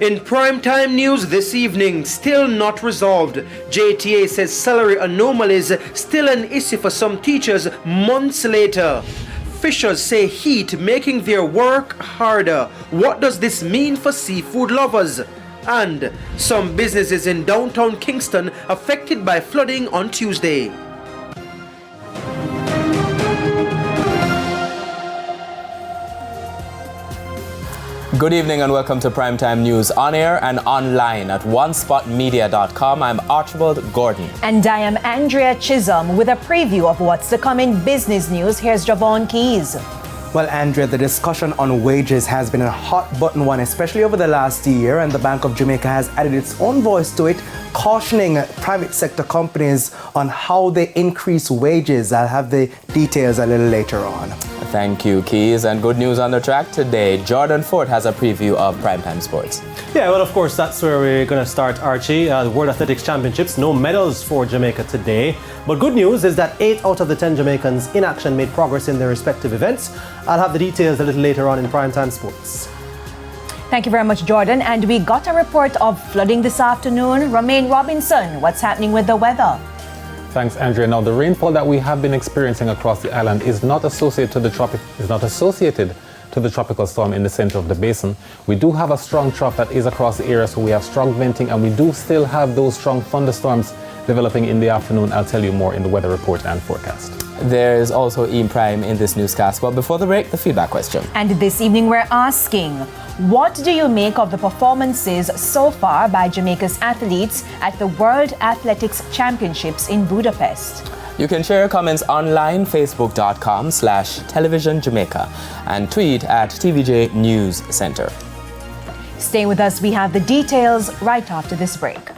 In primetime news this evening, still not resolved. JTA says salary anomalies still an issue for some teachers months later. Fishers say heat making their work harder. What does this mean for seafood lovers? And some businesses in downtown Kingston affected by flooding on Tuesday. Good evening and welcome to Primetime News on air and online at onespotmedia.com. I'm Archibald Gordon. And I am Andrea Chisholm with a preview of what's to come in business news. Here's Javon Keys. Well, Andrea, the discussion on wages has been a hot-button one, especially over the last year, and the Bank of Jamaica has added its own voice to it, cautioning private sector companies on how they increase wages. I'll have the details a little later on. Thank you, Keys. And good news on the track today. Jordan Ford has a preview of Primetime Sports. Yeah, well, of course, that's where we're going to start, Archie. The World Athletics Championships, no medals for Jamaica today. But good news is that 8 out of the 10 Jamaicans in action made progress in their respective events. I'll have the details a little later on in Primetime Sports. Thank you very much, Jordan. And we got a report of flooding this afternoon. Romaine Robinson, what's happening with the weather? Thanks, Andrea. Now, the rainfall that we have been experiencing across the island is not associated to the tropical storm in the center of the basin. We do have a strong trough that is across the area, so we have strong venting, and we do still have those strong thunderstorms developing in the afternoon. I'll tell you more in the weather report and forecast. There is also Ian Prime in this newscast. But before the break, the feedback question. And this evening we're asking, what do you make of the performances so far by Jamaica's athletes at the World Athletics Championships in Budapest? You can share your comments online, facebook.com/televisionjamaica, and tweet at TVJ News Center. Stay with us. We have the details right after this break.